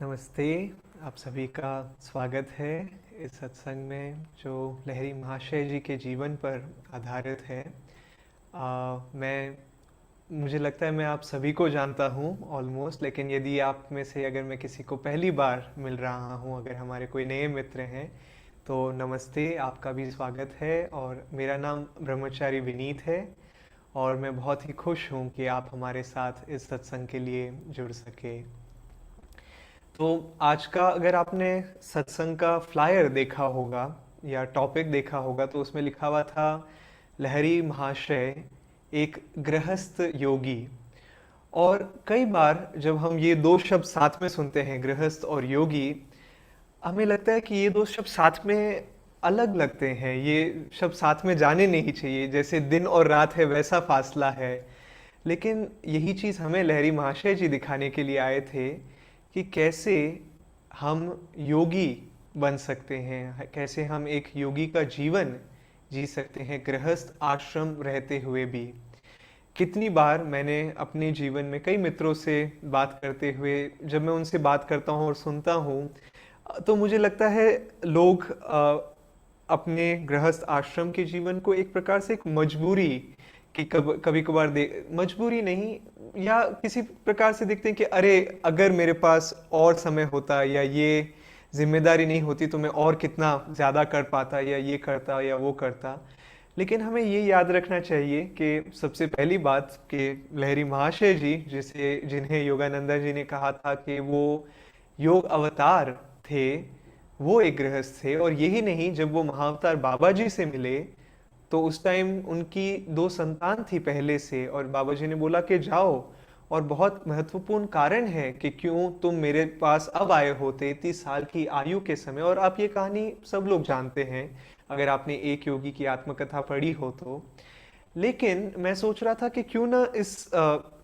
नमस्ते। आप सभी का स्वागत है इस सत्संग में जो लहरी महाशय जी के जीवन पर आधारित है। मैं मुझे लगता है मैं आप सभी को जानता हूँ ऑलमोस्ट, लेकिन यदि आप में से अगर मैं किसी को पहली बार मिल रहा हूँ, अगर हमारे कोई नए मित्र हैं तो नमस्ते, आपका भी स्वागत है। और मेरा नाम ब्रह्मचारी विनीत है और मैं बहुत ही खुश हूँ कि आप हमारे साथ इस सत्संग के लिए जुड़ सके। तो आज का अगर आपने सत्संग का फ्लायर देखा होगा या टॉपिक देखा होगा तो उसमें लिखा हुआ था लहरी महाशय एक गृहस्थ योगी। और कई बार जब हम ये दो शब्द साथ में सुनते हैं, गृहस्थ और योगी, हमें लगता है कि ये दो शब्द साथ में अलग लगते हैं, ये शब्द साथ में जाने नहीं चाहिए, जैसे दिन और रात है वैसा फासला है। लेकिन यही चीज़ हमें लहरी महाशय जी दिखाने के लिए आए थे कि कैसे हम योगी बन सकते हैं, कैसे हम एक योगी का जीवन जी सकते हैं गृहस्थ आश्रम रहते हुए भी। कितनी बार मैंने अपने जीवन में कई मित्रों से बात करते हुए, जब मैं उनसे बात करता हूँ और सुनता हूँ, तो मुझे लगता है लोग अपने गृहस्थ आश्रम के जीवन को एक प्रकार से एक मजबूरी कि कभी कभार मजबूरी नहीं, या किसी प्रकार से देखते हैं कि अरे अगर मेरे पास और समय होता या ये जिम्मेदारी नहीं होती तो मैं और कितना ज़्यादा कर पाता या ये करता या वो करता। लेकिन हमें ये याद रखना चाहिए कि सबसे पहली बात कि लहरी महाशय जी, जिसे जिन्हें योगानंदा जी ने कहा था कि वो योग अवतार थे, वो एक गृहस्थ थे। और यही नहीं, जब वो महाअवतार बाबा जी से मिले तो उस टाइम उनकी दो संतान थी पहले से, और बाबा जी ने बोला कि जाओ, और बहुत महत्वपूर्ण कारण है कि क्यों तुम मेरे पास अब आए हो 33 साल की आयु के समय। और आप ये कहानी सब लोग जानते हैं अगर आपने एक योगी की आत्मकथा पढ़ी हो तो। लेकिन मैं सोच रहा था कि क्यों ना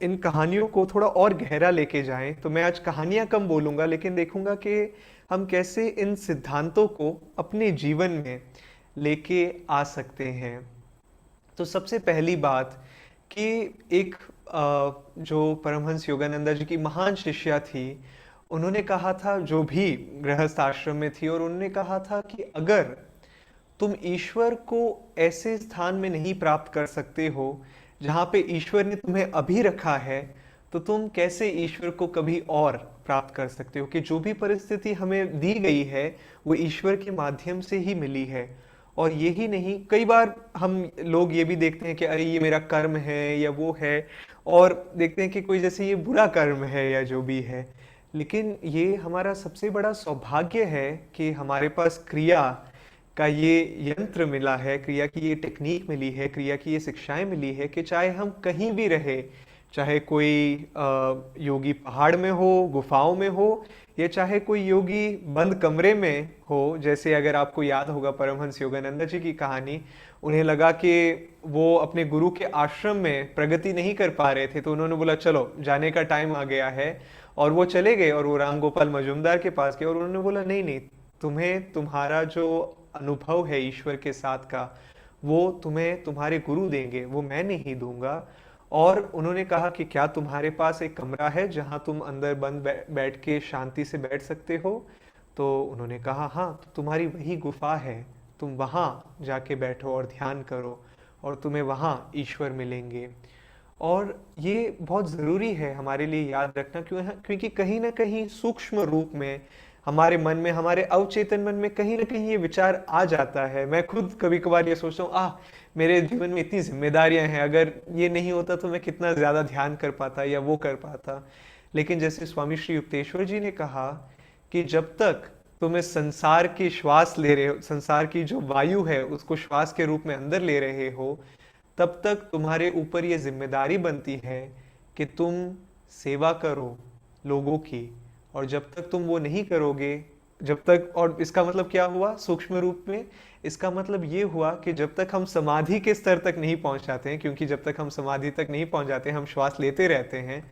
इन कहानियों को थोड़ा और गहरा लेके जाएं। तो मैं आज कहानियां कम बोलूंगा, लेकिन देखूंगा कि हम कैसे इन सिद्धांतों को अपने जीवन में लेके आ सकते हैं। तो सबसे पहली बात कि एक जो परमहंस योगानंदा जी की महान शिष्या थी, उन्होंने कहा था, जो भी गृहस्थ आश्रम में थी, और उन्होंने कहा था कि अगर तुम ईश्वर को ऐसे स्थान में नहीं प्राप्त कर सकते हो जहां पे ईश्वर ने तुम्हें अभी रखा है, तो तुम कैसे ईश्वर को कभी और प्राप्त कर सकते हो। कि जो भी परिस्थिति हमें दी गई है वो ईश्वर के माध्यम से ही मिली है। और यही नहीं, कई बार हम लोग ये भी देखते हैं कि अरे ये मेरा कर्म है या वो है, और देखते हैं कि कोई जैसे ये बुरा कर्म है या जो भी है। लेकिन ये हमारा सबसे बड़ा सौभाग्य है कि हमारे पास क्रिया का ये यंत्र मिला है, क्रिया की ये टेक्निक मिली है, क्रिया की ये शिक्षाएं मिली है कि चाहे हम कहीं भी रहे, चाहे कोई योगी पहाड़ में हो, गुफाओं में हो, या चाहे कोई योगी बंद कमरे में हो। जैसे अगर आपको याद होगा परमहंस योगानंदा जी की कहानी, उन्हें लगा कि वो अपने गुरु के आश्रम में प्रगति नहीं कर पा रहे थे, तो उन्होंने बोला चलो जाने का टाइम आ गया है। और वो चले गए और वो राम गोपाल मजुमदार के पास गए, और उन्होंने बोला नहीं नहीं, तुम्हें तुम्हारा जो अनुभव है ईश्वर के साथ का, वो तुम्हें तुम्हारे गुरु देंगे, वो मैं नहीं दूंगा। और उन्होंने कहा कि क्या तुम्हारे पास एक कमरा है जहां तुम अंदर बंद बैठ के शांति से बैठ सकते हो। तो उन्होंने कहा हाँ, तो तुम्हारी वही गुफा है, तुम वहां जाके बैठो और ध्यान करो, और तुम्हें वहां ईश्वर मिलेंगे। और ये बहुत ज़रूरी है हमारे लिए याद रखना, क्योंकि कहीं ना कहीं सूक्ष्म रूप में हमारे मन में, हमारे अवचेतन मन में कहीं ना कहीं ये विचार आ जाता है। मैं खुद कभी कभार ये सोचता हूँ, मेरे जीवन में इतनी जिम्मेदारियां हैं, अगर ये नहीं होता तो मैं कितना ज़्यादा ध्यान कर पाता या वो कर पाता। लेकिन जैसे स्वामी श्री युक्तेश्वर जी ने कहा कि जब तक तुम इस संसार की श्वास ले रहे हो, संसार की जो वायु है उसको श्वास के रूप में अंदर ले रहे हो, तब तक तुम्हारे ऊपर ये जिम्मेदारी बनती है कि तुम सेवा करो लोगों की। और जब तक तुम वो नहीं करोगे, जब तक, और इसका मतलब क्या हुआ सूक्ष्म रूप में, इसका मतलब ये हुआ कि जब तक हम समाधि के स्तर तक नहीं पहुंच जाते हैं, क्योंकि जब तक हम समाधि तक नहीं पहुंच जाते हम श्वास लेते रहते हैं,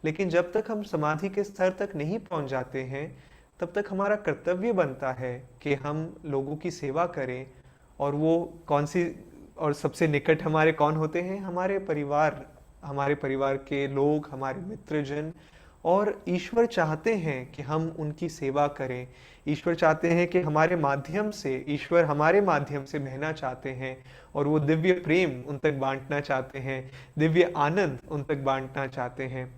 लेकिन जब तक हम समाधि के स्तर तक नहीं पहुंच जाते हैं तब तक हमारा कर्तव्य बनता है कि हम लोगों की सेवा करें। और वो कौन सी, और सबसे निकट हमारे कौन होते हैं, हमारे परिवार, हमारे परिवार के लोग, हमारे मित्रजन। और ईश्वर चाहते हैं कि हम उनकी सेवा करें। ईश्वर चाहते हैं कि हमारे माध्यम से, ईश्वर हमारे माध्यम से बहना चाहते हैं और वो दिव्य प्रेम उन तक बांटना चाहते हैं, दिव्य आनंद उन तक बांटना चाहते हैं।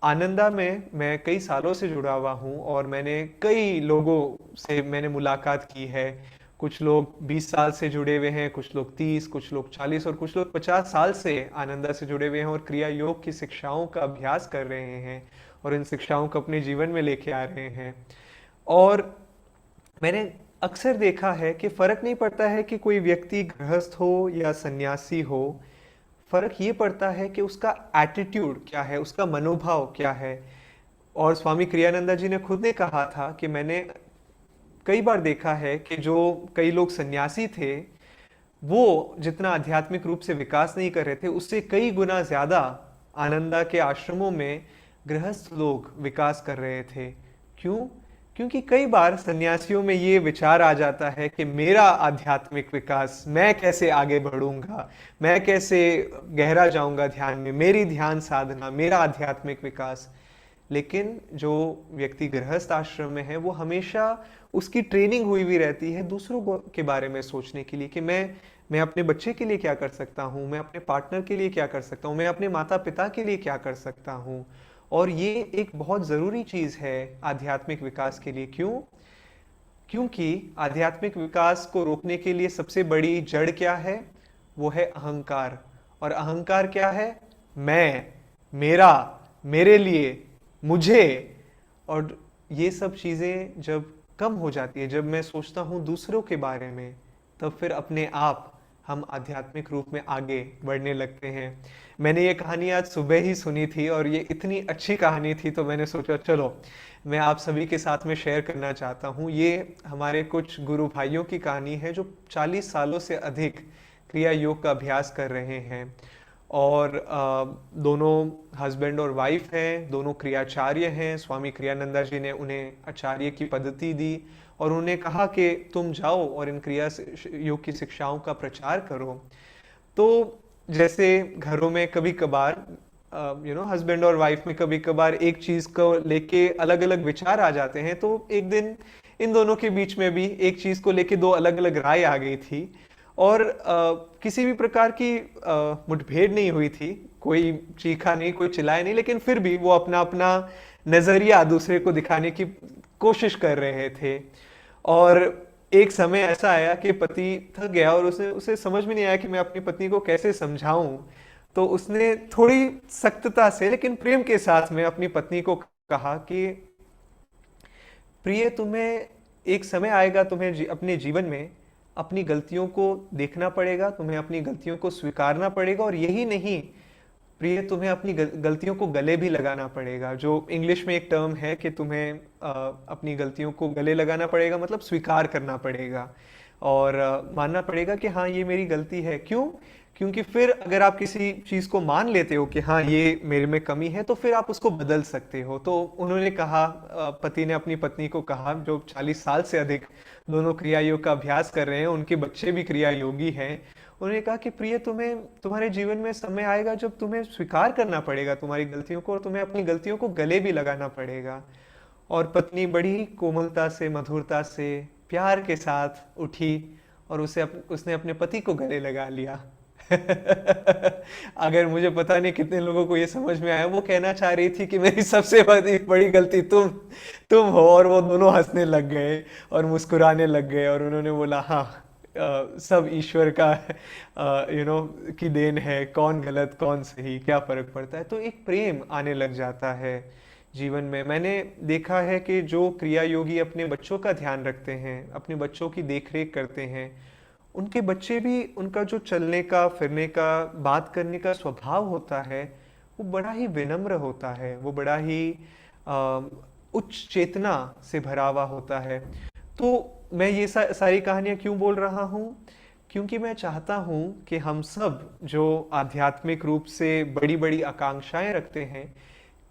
आनंदा में मैं कई सालों से जुड़ा हुआ हूँ और मैंने कई लोगों से मैंने मुलाकात की है। कुछ लोग 20 साल से जुड़े हुए हैं, कुछ लोग 30, कुछ लोग 40 और कुछ लोग 50 साल से आनंदा से जुड़े हुए हैं और क्रिया योग की शिक्षाओं का अभ्यास कर रहे हैं और इन शिक्षाओं को अपने जीवन में लेके आ रहे हैं। और मैंने अक्सर देखा है कि फर्क नहीं पड़ता है कि कोई व्यक्ति गृहस्थ हो या सन्यासी हो, फर्क ये पड़ता है कि उसका एटीट्यूड क्या है, उसका मनोभाव क्या है। और स्वामी क्रियानंदा जी ने खुद ने कहा था कि मैंने कई बार देखा है कि जो कई लोग सन्यासी थे, वो जितना आध्यात्मिक रूप से विकास नहीं कर रहे थे, उससे कई गुना ज्यादा आनंदा के आश्रमों में गृहस्थ लोग विकास कर रहे थे। क्यों? क्योंकि कई बार सन्यासियों में ये विचार आ जाता है कि मेरा आध्यात्मिक विकास, मैं कैसे आगे बढ़ूंगा, मैं कैसे गहरा जाऊंगा ध्यान में, मेरी ध्यान साधना, मेरा आध्यात्मिक विकास। लेकिन जो व्यक्ति गृहस्थ आश्रम में है, वो हमेशा उसकी ट्रेनिंग हुई हुई रहती है दूसरों के बारे में सोचने के लिए कि मैं अपने बच्चे के लिए क्या कर सकता हूँ, मैं अपने पार्टनर के लिए क्या कर सकता हूँ, मैं अपने माता पिता के लिए क्या कर सकता हूँ। और ये एक बहुत ज़रूरी चीज़ है आध्यात्मिक विकास के लिए। क्यों? क्योंकि आध्यात्मिक विकास को रोकने के लिए सबसे बड़ी जड़ क्या है? वो है अहंकार। और अहंकार क्या है? मैं, मेरा, मेरे लिए, मुझे। और ये सब चीज़ें जब कम हो जाती है, जब मैं सोचता हूँ दूसरों के बारे में, तब फिर अपने आप हम आध्यात्मिक रूप में आगे बढ़ने लगते हैं। मैंने ये कहानी आज सुबह ही सुनी थी और ये इतनी अच्छी कहानी थी, तो मैंने सोचा चलो मैं आप सभी के साथ में शेयर करना चाहता हूँ। ये हमारे कुछ गुरु भाइयों की कहानी है जो 40 सालों से अधिक क्रिया योग का अभ्यास कर रहे हैं। और दोनों हस्बैंड और वाइफ हैं, दोनों क्रियाचार्य हैं। स्वामी क्रियानंदा जी ने उन्हें आचार्य की पद्धति दी और उन्हें कहा कि तुम जाओ और इन क्रिया योग की शिक्षाओं का प्रचार करो। तो जैसे घरों में कभी कभार हस्बैंड और वाइफ में कभी कभार एक चीज को लेके अलग अलग विचार आ जाते हैं, तो एक दिन इन दोनों के बीच में भी एक चीज को लेके दो अलग अलग राय आ गई थी और किसी भी प्रकार की मुठभेड़ नहीं हुई थी, कोई चीखा नहीं, कोई चिल्लाया नहीं, लेकिन फिर भी वो अपना अपना नजरिया दूसरे को दिखाने की कोशिश कर रहे थे। और एक समय ऐसा आया कि पति थक गया और उसे समझ में नहीं आया कि मैं अपनी पत्नी को कैसे समझाऊं। तो उसने थोड़ी सख्तता से लेकिन प्रेम के साथ में अपनी पत्नी को कहा कि प्रिय, तुम्हें एक समय आएगा, तुम्हें अपने जीवन में अपनी गलतियों को देखना पड़ेगा, तुम्हें अपनी गलतियों को स्वीकारना पड़ेगा। और यही नहीं प्रिय, तुम्हें अपनी गलतियों को गले भी लगाना पड़ेगा। जो इंग्लिश में एक टर्म है कि तुम्हें अपनी गलतियों को गले लगाना पड़ेगा, मतलब स्वीकार करना पड़ेगा और मानना पड़ेगा कि हाँ ये मेरी गलती है। क्यों? क्योंकि फिर अगर आप किसी चीज को मान लेते हो कि हाँ ये मेरे में कमी है, तो फिर आप उसको बदल सकते हो। तो उन्होंने कहा, पति ने अपनी पत्नी को कहा, जो 40 साल से अधिक दोनों क्रिया योग का अभ्यास कर रहे हैं, उनके बच्चे भी क्रिया योगी हैं। उन्होंने कहा कि प्रिय, तुम्हारे जीवन में समय आएगा जब तुम्हें स्वीकार करना पड़ेगा तुम्हारी गलतियों को और तुम्हें अपनी गलतियों को गले भी लगाना पड़ेगा। और पत्नी बड़ी कोमलता से, मधुरता से, प्यार के साथ उठी और उसने अपने पति को गले लगा लिया। अगर मुझे पता नहीं कितने लोगों को ये समझ में आया, वो कहना चाह रही थी कि मेरी सबसे बड़ी गलती तुम हो। और वो दोनों हंसने लग गए और मुस्कुराने लग गए और उन्होंने बोला हाँ, सब ईश्वर का की देन है, कौन गलत कौन सही, क्या फर्क पड़ता है। तो एक प्रेम आने लग जाता है जीवन में। मैंने देखा है कि जो क्रिया योगी अपने बच्चों का ध्यान रखते हैं, अपने बच्चों की देखरेख करते हैं, उनके बच्चे भी, उनका जो चलने का, फिरने का, बात करने का स्वभाव होता है, वो बड़ा ही विनम्र होता है, वो बड़ा ही उच्च चेतना से भरा हुआ होता है। तो मैं ये सारी कहानियां क्यों बोल रहा हूँ? क्योंकि मैं चाहता हूँ कि हम सब जो आध्यात्मिक रूप से बड़ी बड़ी आकांक्षाएं रखते हैं,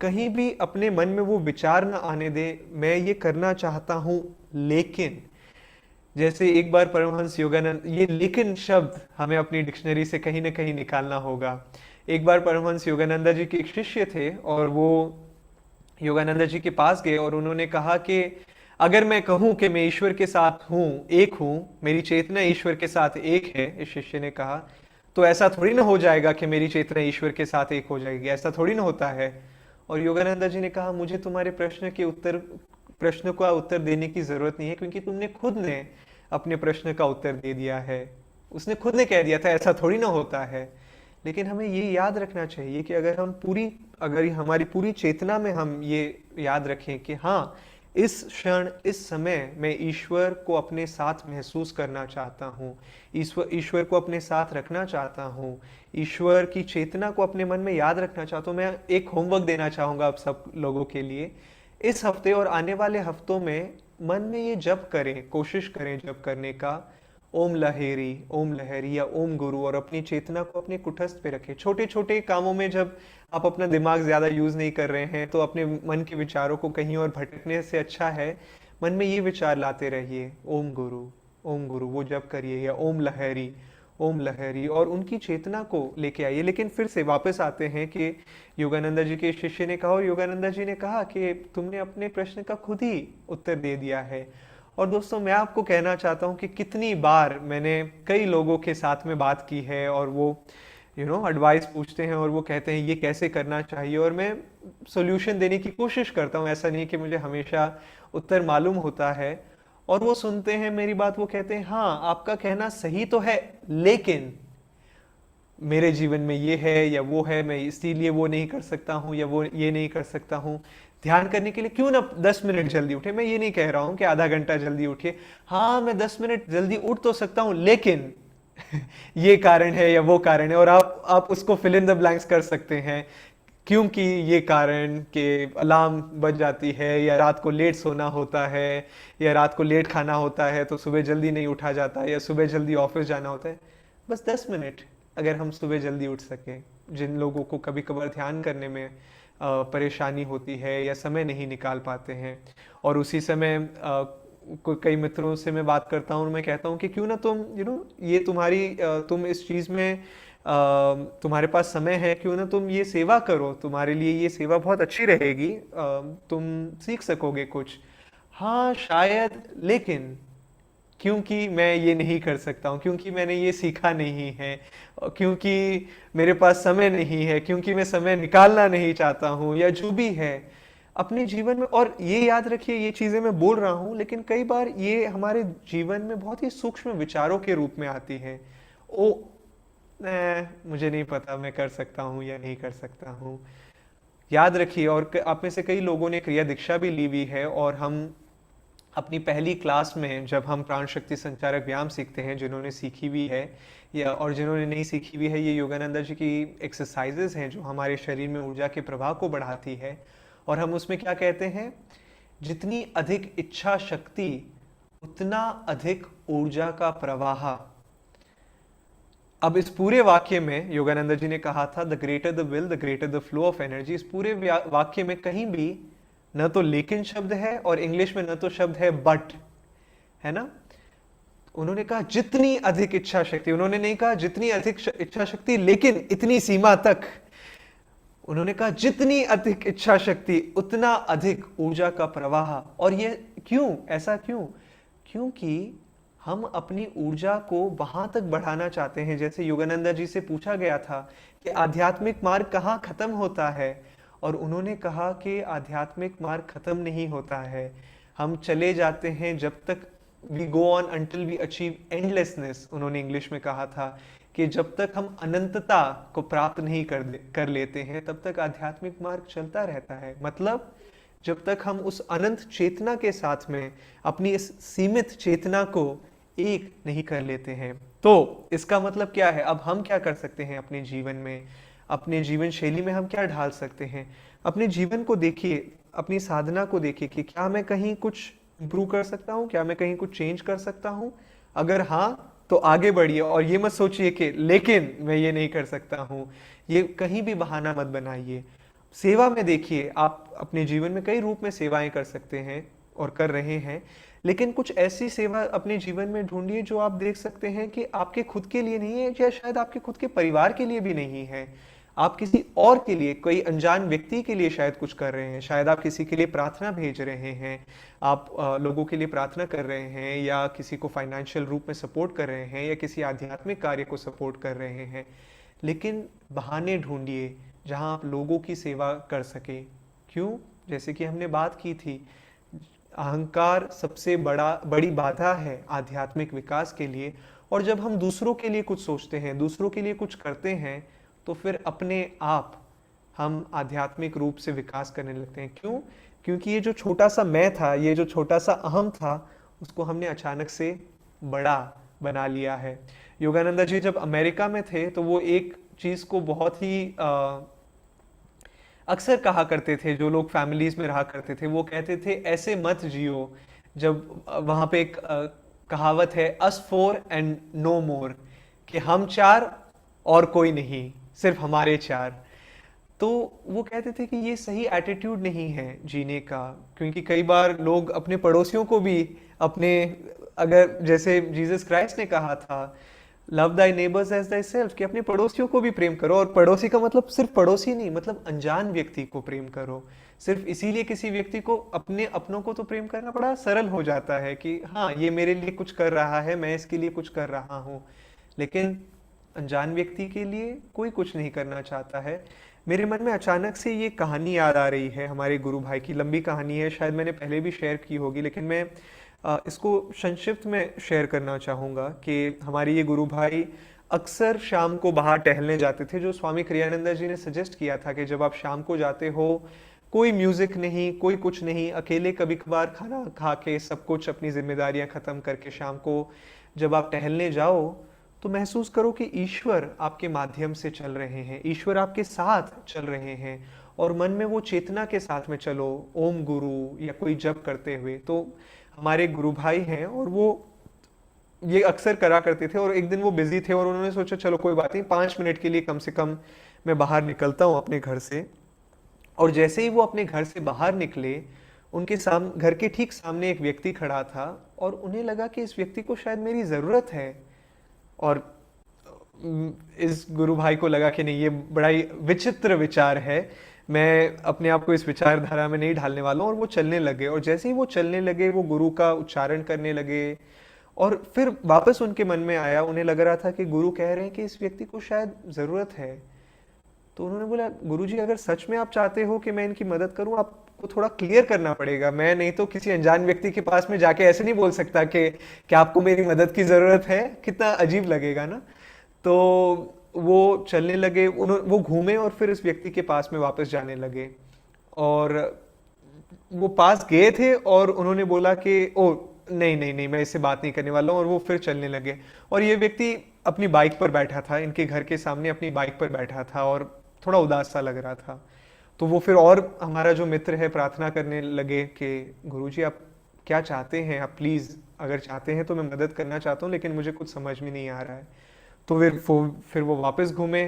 कहीं भी अपने मन में वो विचार ना आने दे मैं ये करना चाहता हूँ लेकिन। जैसे एक बार परमहंस योगानंद, ये लेकिन शब्द हमें अपनी डिक्शनरी से कहीं ना कहीं निकालना होगा। एक बार परमहंस योगानंदा जी के एक शिष्य थे और वो योगानंद जी के पास गए और उन्होंने कहा कि अगर मैं कहूं कि मैं ईश्वर के साथ हूं, एक हूं, मेरी चेतना ईश्वर के साथ एक है, इस शिष्य ने कहा, तो ऐसा थोड़ी ना हो जाएगा कि मेरी चेतना ईश्वर के साथ एक हो जाएगी, ऐसा थोड़ी ना होता है। और योगानंद जी ने कहा, मुझे तुम्हारे प्रश्न का उत्तर देने की जरूरत नहीं है, क्योंकि तुमने खुद ने अपने प्रश्न का उत्तर दे दिया है। उसने खुद ने कह दिया था ऐसा थोड़ी ना होता है। लेकिन हमें ये याद रखना चाहिए कि अगर हमारी पूरी चेतना में हम ये याद रखें कि हाँ, इस क्षण, इस समय मैं ईश्वर को अपने साथ महसूस करना चाहता हूँ, ईश्वर को अपने साथ रखना चाहता हूँ, ईश्वर की चेतना को अपने मन में याद रखना चाहता हूँ। मैं एक होमवर्क देना चाहूँगा आप सब लोगों के लिए। इस हफ्ते और आने वाले हफ्तों में मन में ये जप करें, कोशिश करें जप करने का, ओम लहरी या ओम गुरु, और अपनी चेतना को अपने कुटस्थ पे रखें। छोटे छोटे कामों में जब आप अपना दिमाग ज्यादा यूज नहीं कर रहे हैं तो अपने मन के विचारों को कहीं और भटकने से अच्छा है मन में ये विचार लाते रहिए, ओम गुरु वो जप करिए, या ओम लहरी, और उनकी चेतना को लेके आइए। लेकिन फिर से वापस आते हैं कि योगानंद जी के शिष्य ने कहा, और योगानंद जी ने कहा कि तुमने अपने प्रश्न का खुद ही उत्तर दे दिया है। और दोस्तों, मैं आपको कहना चाहता हूँ कि कितनी बार मैंने कई लोगों के साथ में बात की है और वो एडवाइस पूछते हैं और वो कहते हैं ये कैसे करना चाहिए, और मैं सॉल्यूशन देने की कोशिश करता हूँ। ऐसा नहीं कि मुझे हमेशा उत्तर मालूम होता है। और वो सुनते हैं मेरी बात, वो कहते हैं हाँ, आपका कहना सही तो है, लेकिन मेरे जीवन में ये है या वो है, मैं इसीलिए वो नहीं कर सकता हूँ या वो ये नहीं कर सकता हूँ। ध्यान करने के लिए क्यों ना 10 मिनट जल्दी उठे। मैं ये नहीं कह रहा हूँ कि आधा घंटा जल्दी उठिए, हाँ मैं 10 मिनट जल्दी उठ तो सकता हूँ, लेकिन ये कारण है या वो कारण है, और आप उसको फिल इन द ब्लैंक्स कर सकते हैं। क्योंकि ये कारण के अलार्म बज जाती है, या रात को लेट सोना होता है, या रात को लेट खाना होता है तो सुबह जल्दी नहीं उठा जाता, या सुबह जल्दी ऑफिस जाना होता है। बस 10 मिनट अगर हम सुबह जल्दी उठ सकें, जिन लोगों को कभी कभार ध्यान करने में परेशानी होती है या समय नहीं निकाल पाते हैं, और उसी समय कई मित्रों से मैं बात करता हूँ और मैं कहता हूँ कि क्यों ना तुम ये तुम इस चीज़ में तुम्हारे पास समय है, क्यों ना तुम ये सेवा करो, तुम्हारे लिए ये सेवा बहुत अच्छी रहेगी, तुम सीख सकोगे कुछ। हाँ शायद, लेकिन क्योंकि मैं ये नहीं कर सकता हूँ, क्योंकि मैंने ये सीखा नहीं है, क्योंकि मेरे पास समय नहीं है, क्योंकि मैं समय निकालना नहीं चाहता हूँ, या जो भी है अपने जीवन में। और ये याद रखिए, ये चीजें मैं बोल रहा हूँ, लेकिन कई बार ये हमारे जीवन में बहुत ही सूक्ष्म विचारों के रूप में आती हैं। ओ मुझे नहीं पता मैं कर सकता हूँ या नहीं कर सकता हूँ। याद रखिए, और आप में से कई लोगों ने क्रिया दीक्षा भी ली हुई है, और हम अपनी पहली क्लास में जब हम प्राण शक्ति संचारक व्यायाम सीखते हैं, जिन्होंने सीखी हुई है या और जिन्होंने नहीं सीखी हुई है, ये योगानंद जी की एक्सरसाइजेज हैं जो हमारे शरीर में ऊर्जा के प्रवाह को बढ़ाती है। और हम उसमें क्या कहते हैं, जितनी अधिक इच्छा शक्ति उतना अधिक ऊर्जा का प्रवाह। अब इस पूरे वाक्य में योगानंद जी ने कहा था, the greater the will the greater the flow of energy. इस पूरे वाक्य में कहीं भी न तो लेकिन शब्द है, और इंग्लिश में न तो शब्द है बट, है ना। उन्होंने कहा जितनी अधिक इच्छा शक्ति, उन्होंने नहीं कहा जितनी अधिक इच्छा शक्ति लेकिन इतनी सीमा तक। उन्होंने कहा जितनी अधिक इच्छा शक्ति उतना अधिक ऊर्जा का प्रवाह। और ये क्यों, ऐसा क्यों? क्योंकि हम अपनी ऊर्जा को वहां तक बढ़ाना चाहते हैं। जैसे योगानंद जी से पूछा गया था कि आध्यात्मिक मार्ग कहाँ खत्म होता है, और उन्होंने कहा कि आध्यात्मिक मार्ग खत्म नहीं होता है, हम चले जाते हैं जब तक we go on until we achieve endlessness. उन्होंने इंग्लिश में कहा था कि जब तक हम अनंतता को प्राप्त नहीं कर लेते हैं तब तक आध्यात्मिक मार्ग चलता रहता है। मतलब जब तक हम उस अनंत चेतना के साथ में अपनी इस सीमित चेतना को एक नहीं कर लेते हैं। तो इसका मतलब क्या है, अब हम क्या कर सकते हैं अपने जीवन में, अपने जीवन शैली में हम क्या ढाल सकते हैं। अपने जीवन को देखिए, अपनी साधना को देखिए कि क्या मैं कहीं कुछ इंप्रूव कर सकता हूँ, क्या मैं कहीं कुछ चेंज कर सकता हूँ। अगर हाँ तो आगे बढ़िए, और ये मत सोचिए कि लेकिन मैं ये नहीं कर सकता हूँ, ये कहीं भी बहाना मत बनाइए। सेवा में देखिए, आप अपने जीवन में कई रूप में सेवाएं कर सकते हैं और कर रहे हैं, लेकिन कुछ ऐसी सेवा अपने जीवन में ढूंढिए जो आप देख सकते हैं कि आपके खुद के लिए नहीं है, या शायद आपके खुद के परिवार के लिए भी नहीं है। आप किसी और के लिए, कोई अनजान व्यक्ति के लिए शायद कुछ कर रहे हैं, शायद आप किसी के लिए प्रार्थना भेज रहे हैं, आप लोगों के लिए प्रार्थना कर रहे हैं, या किसी को फाइनेंशियल रूप में सपोर्ट कर रहे हैं, या किसी आध्यात्मिक कार्य को सपोर्ट कर रहे हैं, लेकिन बहाने ढूंढिए जहां आप लोगों की सेवा कर सके। क्यों? जैसे कि हमने बात की थी, अहंकार सबसे बड़ी बाधा है आध्यात्मिक विकास के लिए। और जब हम दूसरों के लिए कुछ सोचते हैं, दूसरों के लिए कुछ करते हैं, तो फिर अपने आप हम आध्यात्मिक रूप से विकास करने लगते हैं। क्यों? क्योंकि ये जो छोटा सा मैं था, ये जो छोटा सा अहम था, उसको हमने अचानक से बड़ा बना लिया है। योगानंदा जी जब अमेरिका में थे तो वो एक चीज को बहुत ही अक्सर कहा करते थे, जो लोग फैमिलीज में रहा करते थे वो कहते थे ऐसे मत जियो। जब वहां पे एक कहावत है, अस फोर एंड नो मोर, कि हम चार और कोई नहीं, सिर्फ हमारे चार। तो वो कहते थे कि ये सही एटीट्यूड नहीं है जीने का, क्योंकि कई बार लोग अपने पड़ोसियों को भी अपने, अगर जैसे जीसस क्राइस्ट ने कहा था, love thy neighbours as thyself, कि अपने पड़ोसियों को भी प्रेम करो। और पड़ोसी का मतलब सिर्फ पड़ोसी नहीं, मतलब अनजान व्यक्ति को प्रेम करो। सिर्फ इसीलिए किसी व्यक्ति को, अपने अपनों को तो प्रेम करना बड़ा सरल हो जाता है कि हाँ ये मेरे लिए कुछ कर रहा है, मैं इसके लिए कुछ कर रहा हूँ, लेकिन अनजान व्यक्ति के लिए कोई कुछ नहीं करना चाहता है। मेरे मन में अचानक से ये कहानी याद आ रही है, हमारे गुरु भाई की। लंबी कहानी है, शायद मैंने पहले भी शेयर की होगी, लेकिन मैं इसको संक्षिप्त में शेयर करना चाहूँगा कि हमारे ये गुरु भाई अक्सर शाम को बाहर टहलने जाते थे, जो स्वामी क्रियानंदा जी ने सजेस्ट किया था कि जब आप शाम को जाते हो, कोई म्यूजिक नहीं, कोई कुछ नहीं, अकेले कभी कभार खाना खा के, सब कुछ अपनी जिम्मेदारियां खत्म करके शाम को जब आप टहलने जाओ, तो महसूस करो कि ईश्वर आपके माध्यम से चल रहे हैं, ईश्वर आपके साथ चल रहे हैं। और मन में वो चेतना के साथ में चलो, ओम गुरु या कोई जप करते हुए। तो हमारे गुरु भाई हैं और वो ये अक्सर करा करते थे। और एक दिन वो बिजी थे और उन्होंने सोचा चलो कोई बात नहीं, 5 मिनट के लिए कम से कम मैं बाहर निकलता हूँ अपने घर से। और जैसे ही वो अपने घर से बाहर निकले, उनके घर के ठीक सामने एक व्यक्ति खड़ा था और उन्हें लगा कि इस व्यक्ति को शायद मेरी जरूरत है। और इस गुरु भाई को लगा कि नहीं, ये बड़ा ही विचित्र विचार है, मैं अपने आप को इस विचारधारा में नहीं ढालने वाला हूँ। और वो चलने लगे, और जैसे ही वो चलने लगे, वो गुरु का उच्चारण करने लगे। और फिर वापस उनके मन में आया, उन्हें लग रहा था कि गुरु कह रहे हैं कि इस व्यक्ति को शायद जरूरत है। तो उन्होंने बोला, गुरुजी अगर सच में आप चाहते हो कि मैं इनकी मदद करूं, आपको थोड़ा क्लियर करना पड़ेगा। मैं नहीं तो किसी अनजान व्यक्ति के पास में जाके ऐसे नहीं बोल सकता कि क्या आपको मेरी मदद की जरूरत है, कितना अजीब लगेगा ना। तो वो चलने लगे, वो घूमे और फिर इस व्यक्ति के पास में वापस जाने लगे। और वो पास गए थे और उन्होंने बोला कि ओ नहीं नहीं नहीं, मैं इससे बात नहीं करने वाला हूँ। और वो फिर चलने लगे। और ये व्यक्ति अपनी बाइक पर बैठा था, इनके घर के सामने अपनी बाइक पर बैठा था और थोड़ा उदास सा लग रहा था। तो वो फिर, और हमारा जो मित्र है, प्रार्थना करने लगे कि गुरुजी आप क्या चाहते हैं, आप प्लीज अगर चाहते हैं तो मैं मदद करना चाहता हूँ, लेकिन मुझे कुछ समझ में नहीं आ रहा है। तो फिर वो वापस घूमे।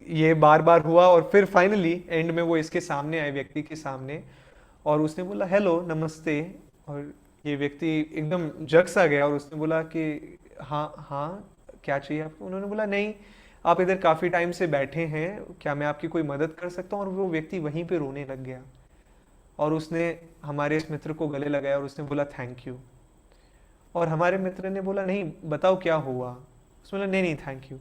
ये बार बार हुआ और फिर फाइनली एंड में वो इसके सामने आए, व्यक्ति के सामने, और उसने बोला हेलो, नमस्ते। और ये व्यक्ति एकदम जग सा गया और उसने बोला कि हाँ हाँ क्या चाहिए आपको। उन्होंने बोला नहीं, आप इधर काफी टाइम से बैठे हैं, क्या मैं आपकी कोई मदद कर सकता हूँ। और वो व्यक्ति वहीं पे रोने लग गया और उसने हमारे इस मित्र को गले लगाया और उसने बोला थैंक यू। और हमारे मित्र ने बोला नहीं, बताओ क्या हुआ। उसने बोला नहीं नहीं थैंक यू।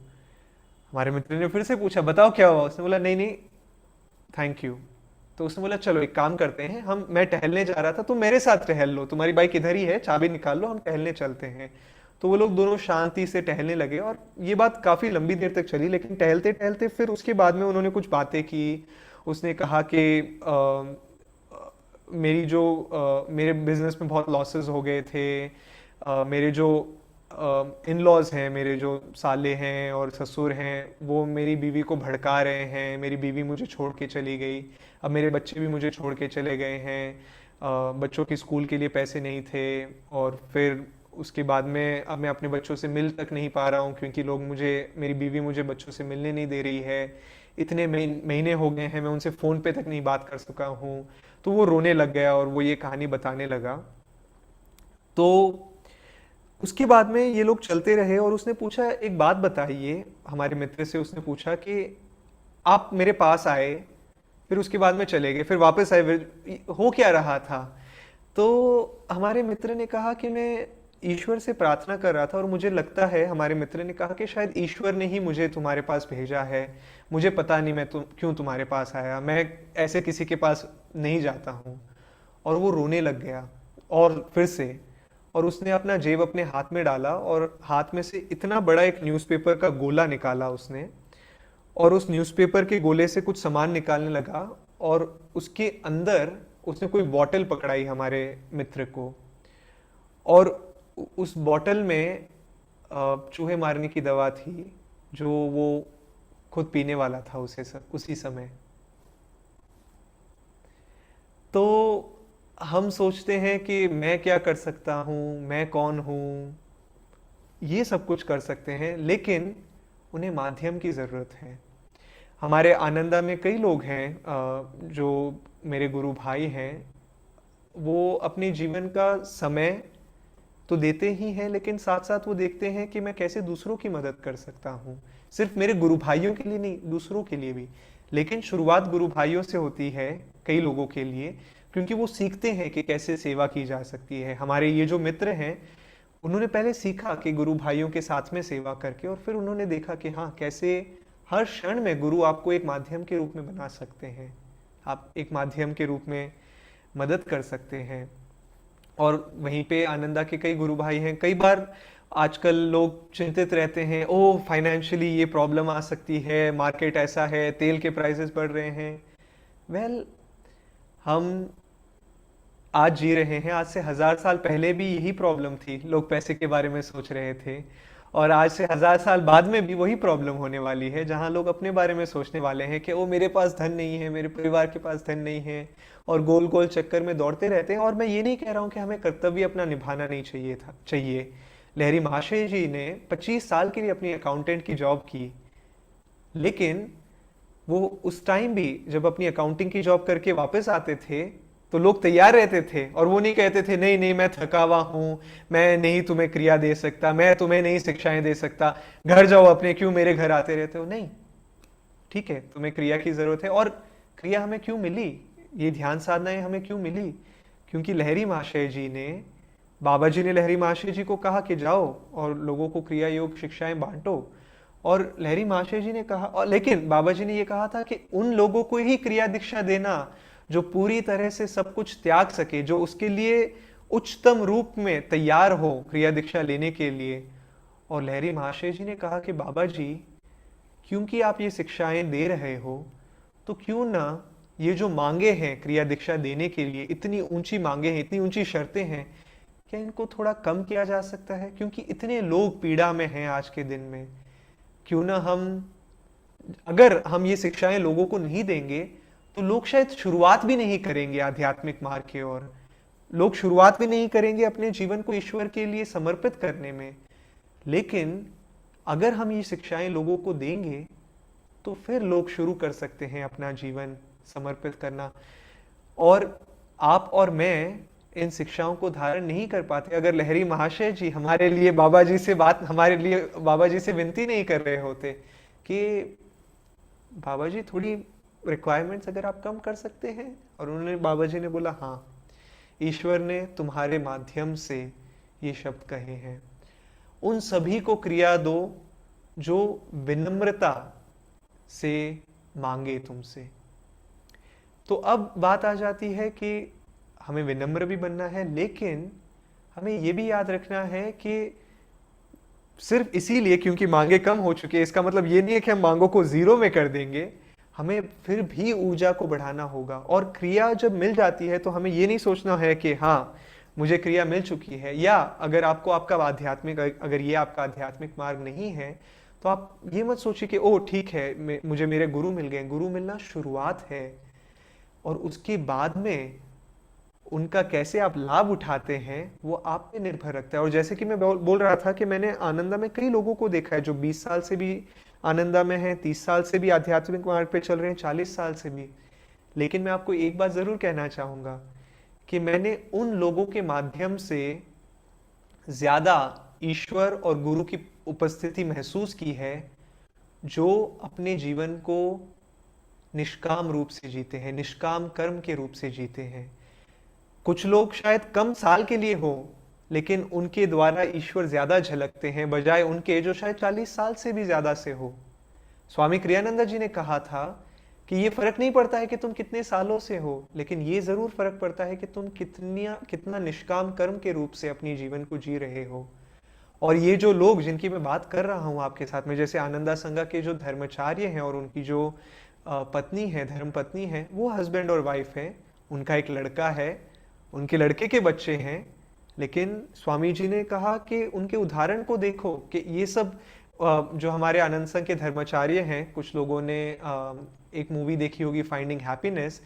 हमारे मित्र ने फिर से पूछा बताओ क्या हुआ। उसने बोला नहीं नहीं थैंक यू। तो उसने बोला चलो एक काम करते हैं, मैं टहलने जा रहा था, तुम मेरे साथ टहल लो, तुम्हारी बाइक इधर ही है, चाबी निकाल लो, हम टहलने चलते हैं। तो वो लोग दोनों शांति से टहलने लगे और ये बात काफी लंबी देर तक चली। लेकिन टहलते टहलते फिर उसके बाद में उन्होंने कुछ बातें की। उसने कहा कि मेरे बिजनेस में बहुत लॉसेस हो गए थे, मेरे जो इन लॉज हैं, मेरे जो साले हैं और ससुर हैं, वो मेरी बीवी को भड़का रहे हैं, मेरी बीवी मुझे छोड़ के चली गई, अब मेरे बच्चे भी मुझे छोड़ के चले गए हैं, बच्चों की स्कूल के लिए पैसे नहीं थे, और फिर उसके बाद में अब मैं अपने बच्चों से मिल तक नहीं पा रहा हूँ क्योंकि मेरी बीवी मुझे बच्चों से मिलने नहीं दे रही है, इतने महीने हो गए हैं मैं उनसे फ़ोन पे तक नहीं बात कर सका हूँ। तो वो रोने लग गया और वो ये कहानी बताने लगा। तो उसके बाद में ये लोग चलते रहे और उसने पूछा एक बात बताइए, हमारे मित्र से उसने पूछा कि आप मेरे पास आए, फिर उसके बाद में चले गए, फिर वापस आए, हो क्या रहा था? तो हमारे मित्र ने कहा कि मैं ईश्वर से प्रार्थना कर रहा था, और मुझे लगता है, हमारे मित्र ने कहा कि शायद ईश्वर ने ही मुझे तुम्हारे पास भेजा है। मुझे पता नहीं मैं क्यों तुम्हारे पास आया, मैं ऐसे किसी के पास नहीं जाता हूँ। और वो रोने लग गया, और फिर से, और उसने अपना जेब अपने हाथ में डाला, और हाथ में से इतना बड़ा एक न्यूज़पेपर का गोला निकाला उसने, और उस न्यूज़पेपर के गोले से कुछ सामान निकालने लगा, और उसके अंदर उसने कोई बॉटल पकड़ाई हमारे मित्र को, और उस बॉटल में चूहे मारने की दवा थी, जो वो खुद पीने वाला था उसी समय। तो हम सोचते हैं कि मैं क्या कर सकता हूँ, मैं कौन हूँ, ये सब कुछ कर सकते हैं, लेकिन उन्हें माध्यम की ज़रूरत है। हमारे आनंदा में कई लोग हैं, जो मेरे गुरु भाई हैं, वो अपने जीवन का समय तो देते ही हैं, लेकिन साथ साथ वो देखते हैं कि मैं कैसे दूसरों की मदद कर सकता हूँ। सिर्फ मेरे गुरु भाइयों के लिए नहीं, दूसरों के लिए भी। लेकिन शुरुआत गुरु भाइयों से होती है कई लोगों के लिए, क्योंकि वो सीखते हैं कि कैसे सेवा की जा सकती है। हमारे ये जो मित्र हैं, उन्होंने पहले सीखा कि गुरु भाइयों के साथ में सेवा करके, और फिर उन्होंने देखा कि हाँ, कैसे हर क्षण में गुरु आपको एक माध्यम के रूप में बना सकते हैं, आप एक माध्यम के रूप में मदद कर सकते हैं। और वहीं पे आनंदा के कई गुरु भाई हैं। कई बार आजकल लोग चिंतित रहते हैं, ओ फाइनेंशियली ये प्रॉब्लम आ सकती है, मार्केट ऐसा है, तेल के प्राइसेस बढ़ रहे हैं। वेल, हम आज जी रहे हैं, आज से 1000 साल पहले भी यही प्रॉब्लम थी, लोग पैसे के बारे में सोच रहे थे। और आज से 1000 साल बाद में भी वही प्रॉब्लम होने वाली है, जहां लोग अपने बारे में सोचने वाले हैं कि ओ मेरे पास धन नहीं है, मेरे परिवार के पास धन नहीं है, और गोल गोल चक्कर में दौड़ते रहते हैं। और मैं ये नहीं कह रहा हूँ कि हमें कर्तव्य अपना निभाना नहीं चाहिए। लहरी महाशय जी ने 25 साल के लिए अपनी अकाउंटेंट की जॉब की, लेकिन वो उस टाइम भी जब अपनी अकाउंटिंग की जॉब करके वापस आते थे, तो लोग तैयार रहते थे, और वो नहीं कहते थे नहीं नहीं मैं थका हुआ हूं, मैं नहीं तुम्हें क्रिया दे सकता, मैं तुम्हें नहीं शिक्षाएं दे सकता, घर जाओ अपने, क्यों मेरे घर आते रहते हो। नहीं, ठीक है, तुम्हें क्रिया की जरूरत है। और क्रिया हमें क्यों मिली, ये ध्यान साधनाएं हमें क्यों मिली? क्योंकि लहरी महाशय जी ने, बाबा जी ने लहरी महाशय जी को कहा कि जाओ और लोगों को क्रिया योग शिक्षाएं बांटो। और लहरी महाशय जी ने कहा, और लेकिन बाबा जी ने यह कहा था कि उन लोगों को ही क्रिया दीक्षा देना जो पूरी तरह से सब कुछ त्याग सके, जो उसके लिए उच्चतम रूप में तैयार हो क्रिया दीक्षा लेने के लिए। और लहरी महाशय जी ने कहा कि बाबा जी, क्योंकि आप ये शिक्षाएं दे रहे हो, तो क्यों ना ये जो मांगे हैं क्रिया दीक्षा देने के लिए, इतनी ऊंची मांगे हैं, इतनी ऊंची शर्तें हैं, क्या इनको थोड़ा कम किया जा सकता है? क्योंकि इतने लोग पीड़ा में हैं आज के दिन में। क्यों ना अगर हम ये शिक्षाएं लोगों को नहीं देंगे, तो लोग शायद शुरुआत भी नहीं करेंगे आध्यात्मिक मार्ग की ओर। लोग शुरुआत भी नहीं करेंगे अपने जीवन को ईश्वर के लिए समर्पित करने में। लेकिन अगर हम ये शिक्षाएं लोगों को देंगे, तो फिर लोग शुरू कर सकते हैं अपना जीवन समर्पित करना। और आप और मैं इन शिक्षाओं को धारण नहीं कर पाते अगर लहरी महाशय जी हमारे लिए हमारे लिए बाबा जी से विनती नहीं कर रहे होते कि बाबा जी थोड़ी रिक्वायरमेंट्स अगर आप कम कर सकते हैं। और उन्होंने, बाबा जी ने बोला, हाँ, ईश्वर ने तुम्हारे माध्यम से ये शब्द कहे हैं, उन सभी को क्रिया दो जो विनम्रता से मांगे तुमसे। तो अब बात आ जाती है कि हमें विनम्र भी बनना है, लेकिन हमें यह भी याद रखना है कि सिर्फ इसीलिए क्योंकि मांगे कम हो चुके, इसका मतलब ये नहीं है कि हम मांगों को जीरो में कर देंगे। हमें फिर भी ऊर्जा को बढ़ाना होगा। और क्रिया जब मिल जाती है, तो हमें ये नहीं सोचना है कि हाँ, मुझे क्रिया मिल चुकी है। या अगर आपको अगर ये आपका आध्यात्मिक मार्ग नहीं है, तो आप ये मत सोचिए कि ओ ठीक है, मुझे मेरे गुरु मिल गए। गुरु मिलना शुरुआत है, और उसके बाद में उनका कैसे आप लाभ उठाते हैं वो आप पे निर्भर रखता है। और जैसे कि मैं बोल रहा था कि मैंने आनंदा में कई लोगों को देखा है जो 20 साल से भी आनंदा में है, 30 साल से भी आध्यात्मिक मार्ग पे चल रहे हैं, 40 साल से भी। लेकिन मैं आपको एक बात जरूर कहना चाहूंगा कि मैंने उन लोगों के माध्यम से ज्यादा ईश्वर और गुरु की उपस्थिति महसूस की है, जो अपने जीवन को निष्काम रूप से जीते हैं, निष्काम कर्म के रूप से जीते हैं। कुछ लोग शायद कम साल के लिए हो, लेकिन उनके द्वारा ईश्वर ज्यादा झलकते हैं बजाय उनके जो शायद 40 साल से भी ज्यादा से हो। स्वामी क्रियानंद जी ने कहा था कि ये फर्क नहीं पड़ता है कि तुम कितने सालों से हो, लेकिन ये जरूर फर्क पड़ता है कि तुम कितना निष्काम कर्म के रूप से अपनी जीवन को जी रहे हो। और ये जो लोग जिनकी मैं बात कर रहा हूं आपके साथ में, जैसे आनंदा संगा के जो धर्माचार्य हैं और उनकी जो पत्नी है, धर्म पत्नी है, वो हस्बैंड और वाइफ है, उनका एक लड़का है, उनके लड़के के बच्चे हैं। लेकिन स्वामी जी ने कहा कि उनके उदाहरण को देखो कि ये सब जो हमारे आनंद संघ के धर्माचार्य हैं, कुछ लोगों ने एक मूवी देखी होगी फाइंडिंग हैप्पीनेस,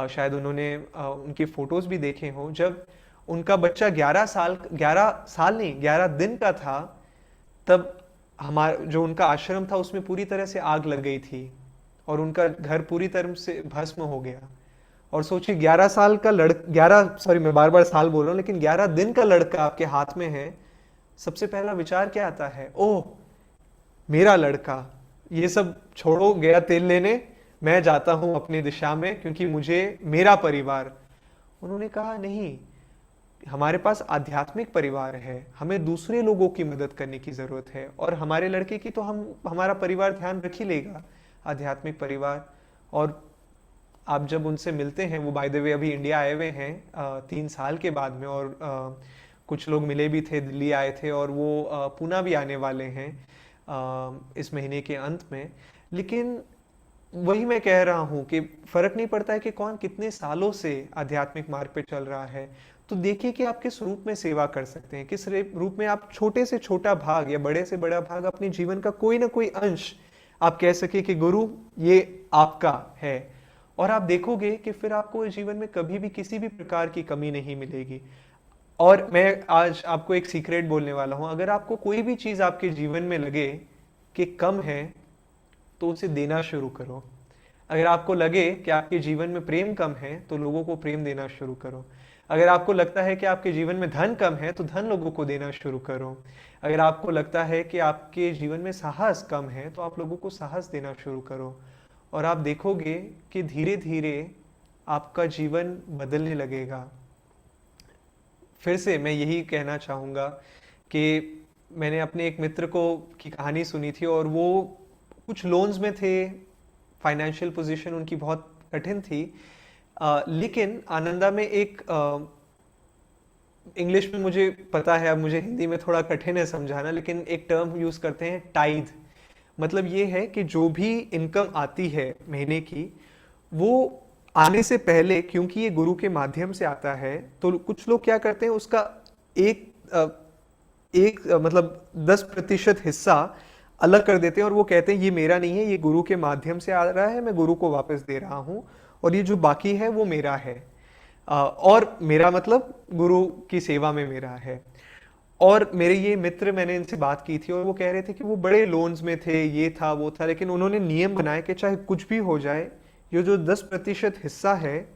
शायद उन्होंने उनकी फोटोज भी देखे हों। जब उनका बच्चा 11 साल नहीं 11 दिन का था, तब हमारा जो उनका आश्रम था उसमें पूरी तरह से आग लग गई थी और उनका घर पूरी तरह से भस्म हो गया। और सोचिए 11 साल का लड़का, 11 सॉरी मैं बार बार साल बोल रहा हूँ, लेकिन 11 दिन का लड़का आपके हाथ में है, सबसे पहला विचार क्या आता है? ओह मेरा लड़का, ये सब छोड़ो, गया तेल लेने, मैं जाता हूं अपनी दिशा में क्योंकि मुझे मेरा परिवार। उन्होंने कहा नहीं, हमारे पास आध्यात्मिक परिवार है, हमें दूसरे लोगों की मदद करने की जरूरत है, और हमारे लड़के की तो हमारा परिवार ध्यान रख ही लेगा, आध्यात्मिक परिवार। और आप जब उनसे मिलते हैं, वो बाय द वे अभी इंडिया आए हुए हैं 3 साल के बाद में, और कुछ लोग मिले भी थे, दिल्ली आए थे, और वो पूना भी आने वाले हैं इस महीने के अंत में। लेकिन वही मैं कह रहा हूं कि फर्क नहीं पड़ता है कि कौन कितने सालों से आध्यात्मिक मार्ग पे चल रहा है। तो देखिए कि आप किस रूप में सेवा कर सकते हैं, किस रूप में आप छोटे से छोटा भाग या बड़े से बड़ा भाग अपने जीवन का कोई ना कोई अंश आप कह सके कि गुरु ये आपका है। और आप देखोगे कि फिर आपको जीवन में कभी भी किसी भी प्रकार की कमी नहीं मिलेगी। और मैं आज आपको एक सीक्रेट बोलने वाला हूं, अगर आपको कोई भी चीज आपके जीवन में लगे कि कम है, तो उसे देना शुरू करो। अगर आपको लगे कि आपके जीवन में प्रेम कम है, तो लोगों को प्रेम देना शुरू करो। अगर आपको लगता है कि आपके जीवन में धन कम है, तो धन लोगों को देना शुरू करो। अगर आपको लगता है कि आपके जीवन में साहस कम है, तो आप लोगों को साहस देना शुरू करो। और आप देखोगे कि धीरे धीरे आपका जीवन बदलने लगेगा। फिर से मैं यही कहना चाहूँगा कि मैंने अपने एक मित्र को की कहानी सुनी थी, और वो कुछ लोन्स में थे, फाइनेंशियल पोजीशन उनकी बहुत कठिन थी। लेकिन आनंदा में एक इंग्लिश में मुझे पता है, अब मुझे हिंदी में थोड़ा कठिन है समझाना, लेकिन एक टर्म यूज करते हैं टाइद। मतलब ये है कि जो भी इनकम आती है महीने की, वो आने से पहले, क्योंकि ये गुरु के माध्यम से आता है, तो कुछ लोग क्या करते हैं, उसका मतलब 10% हिस्सा अलग कर देते हैं, और वो कहते हैं ये मेरा नहीं है, ये गुरु के माध्यम से आ रहा है, मैं गुरु को वापस दे रहा हूं, और ये जो बाकी है वो मेरा है। और मेरा मतलब गुरु की सेवा में मेरा है। और मेरे ये मित्र, मैंने इनसे बात की थी, और वो कह रहे थे कि वो बड़े लोन्स में थे, ये था वो था, लेकिन उन्होंने नियम बनाया कि चाहे कुछ भी हो जाए, ये जो 10% हिस्सा है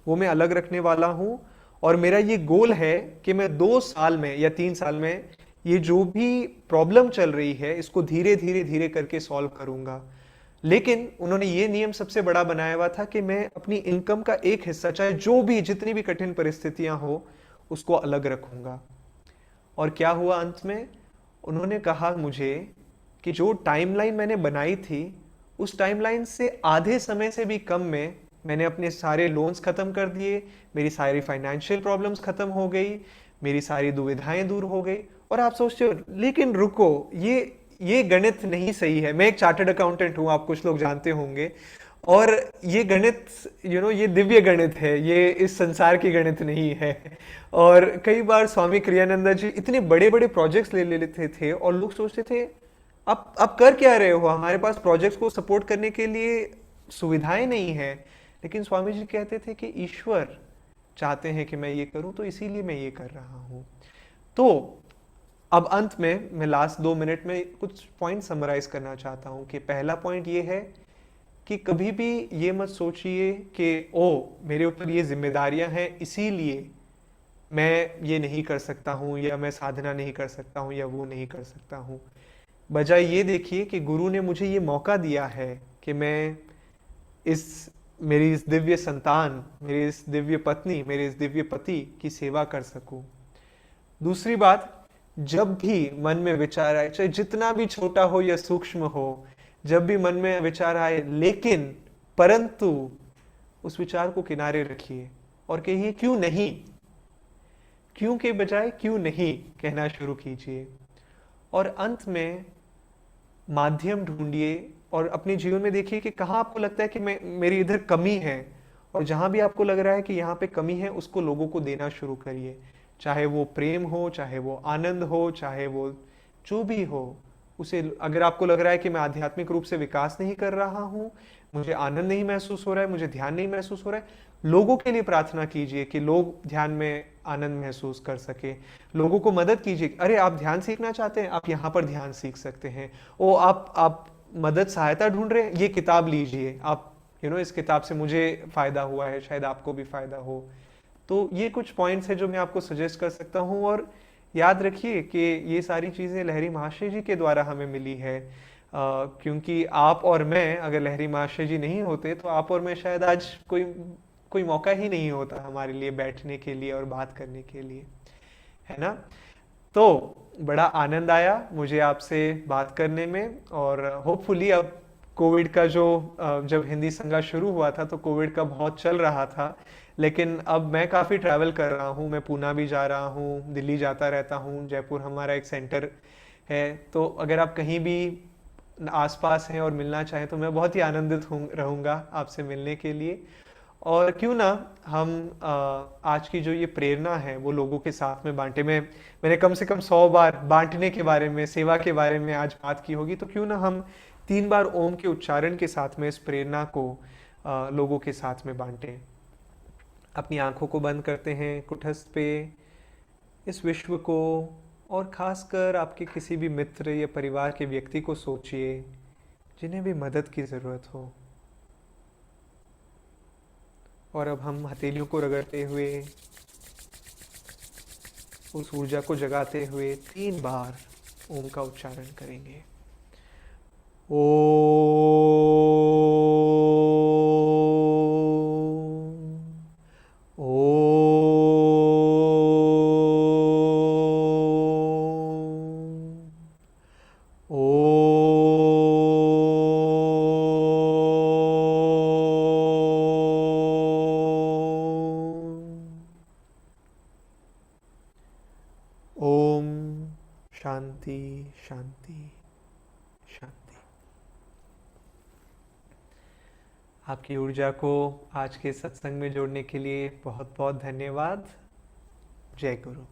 वो मैं अलग रखने वाला हूं, और मेरा ये गोल है कि मैं 2 साल में या 3 साल में ये जो भी प्रॉब्लम चल रही है, इसको धीरे धीरे धीरे करके सॉल्व करूंगा। लेकिन उन्होंने ये नियम सबसे बड़ा बनाया हुआ था कि मैं अपनी इनकम का एक हिस्सा, चाहे जो भी जितनी भी कठिन परिस्थितियां हो, उसको अलग रखूंगा। और क्या हुआ अंत में? उन्होंने कहा मुझे कि जो टाइमलाइन मैंने बनाई थी, उस टाइमलाइन से आधे समय से भी कम में मैंने अपने सारे लोन्स खत्म कर दिए, मेरी सारी फाइनेंशियल प्रॉब्लम्स खत्म हो गई, मेरी सारी दुविधाएं दूर हो गई। और आप सोचते हो लेकिन रुको, ये गणित नहीं सही है। मैं एक चार्टर्ड अकाउंटेंट हूं, आप कुछ लोग जानते होंगे, और ये गणित ये दिव्य गणित है, ये इस संसार की गणित नहीं है। और कई बार स्वामी क्रियानंदा जी इतने बड़े बड़े प्रोजेक्ट्स ले लेते थे, और लोग सोचते थे आप कर क्या रहे हो, हमारे पास प्रोजेक्ट्स को सपोर्ट करने के लिए सुविधाएं नहीं है। लेकिन स्वामी जी कहते थे कि ईश्वर चाहते हैं कि मैं ये करूं, तो इसीलिए मैं ये कर रहा हूं। तो अब अंत में मैं लास्ट 2 मिनट में कुछ पॉइंट समराइज करना चाहता हूं कि पहला पॉइंट ये है कि कभी भी ये मत सोचिए कि ओ मेरे ऊपर ये जिम्मेदारियां हैं इसीलिए मैं ये नहीं कर सकता हूं, या मैं साधना नहीं कर सकता हूं, या वो नहीं कर सकता हूं। बजाय ये देखिए कि गुरु ने मुझे ये मौका दिया है कि मैं इस मेरी इस दिव्य संतान, मेरी इस दिव्य पत्नी, मेरे इस दिव्य पति की सेवा कर सकूं। दूसरी बात, जब भी मन में विचार आए, चाहे जितना भी छोटा हो या सूक्ष्म हो, जब भी मन में विचार आए, लेकिन परंतु उस विचार को किनारे रखिए और कहिए क्यों नहीं। क्यों के बजाय क्यों नहीं कहना शुरू कीजिए। और अंत में माध्यम ढूंढिए और अपने जीवन में देखिए कि कहाँ आपको लगता है कि मेरी इधर कमी है, और जहां भी आपको लग रहा है कि यहाँ पे कमी है, उसको लोगों को देना शुरू करिए। चाहे वो प्रेम हो, चाहे वो आनंद हो, चाहे वो जो भी हो, उसे, अगर आपको लग रहा है कि मैं आध्यात्मिक रूप से विकास नहीं कर रहा हूं, मुझे आनंद नहीं महसूस हो रहा है, मुझे ध्यान नहीं महसूस हो रहा है, लोगों के लिए प्रार्थना कीजिए कि लोग ध्यान में आनंद महसूस कर सके। लोगों को मदद कीजिए। अरे आप ध्यान सीखना चाहते हैं, आप यहाँ पर ध्यान सीख सकते हैं। ओ आप मदद सहायता ढूंढ रहे हैं, ये किताब लीजिए आप, इस किताब से मुझे फायदा हुआ है, शायद आपको भी फायदा हो। तो ये कुछ पॉइंट्स है जो मैं आपको सजेस्ट कर सकता हूँ। और याद रखिए कि ये सारी चीजें लहरी महाशय जी के द्वारा हमें मिली है, क्योंकि आप और मैं, अगर लहरी महाशय जी नहीं होते तो आप और मैं शायद आज कोई कोई मौका ही नहीं होता हमारे लिए बैठने के लिए और बात करने के लिए, है ना। तो बड़ा आनंद आया मुझे आपसे बात करने में। और होपफुली अब कोविड का जो जब हिंदी संगा शुरू हुआ था तो कोविड का बहुत चल रहा था, लेकिन अब मैं काफ़ी ट्रैवल कर रहा हूँ। मैं पूना भी जा रहा हूँ, दिल्ली जाता रहता हूँ, जयपुर हमारा एक सेंटर है। तो अगर आप कहीं भी आसपास हैं और मिलना चाहें तो मैं बहुत ही आनंदित रहूँगा आपसे मिलने के लिए। और क्यों ना हम आज की जो ये प्रेरणा है वो लोगों के साथ में बांटे। मैंने कम से कम 100 बार बांटने के बारे में, सेवा के बारे में आज बात की होगी, तो क्यों ना हम 3 बार ओम के उच्चारण के साथ में इस प्रेरणा को लोगों के साथ में बांटें। अपनी आंखों को बंद करते हैं कुटस्थ पे, इस विश्व को और खासकर आपके किसी भी मित्र या परिवार के व्यक्ति को सोचिए जिन्हें भी मदद की ज़रूरत हो। और अब हम हथेलियों को रगड़ते हुए, उस ऊर्जा को जगाते हुए 3 बार ओम का उच्चारण करेंगे। ओ ओम शांति शांति शांति। आपकी ऊर्जा को आज के सत्संग में जोड़ने के लिए बहुत बहुत धन्यवाद। जय गुरु।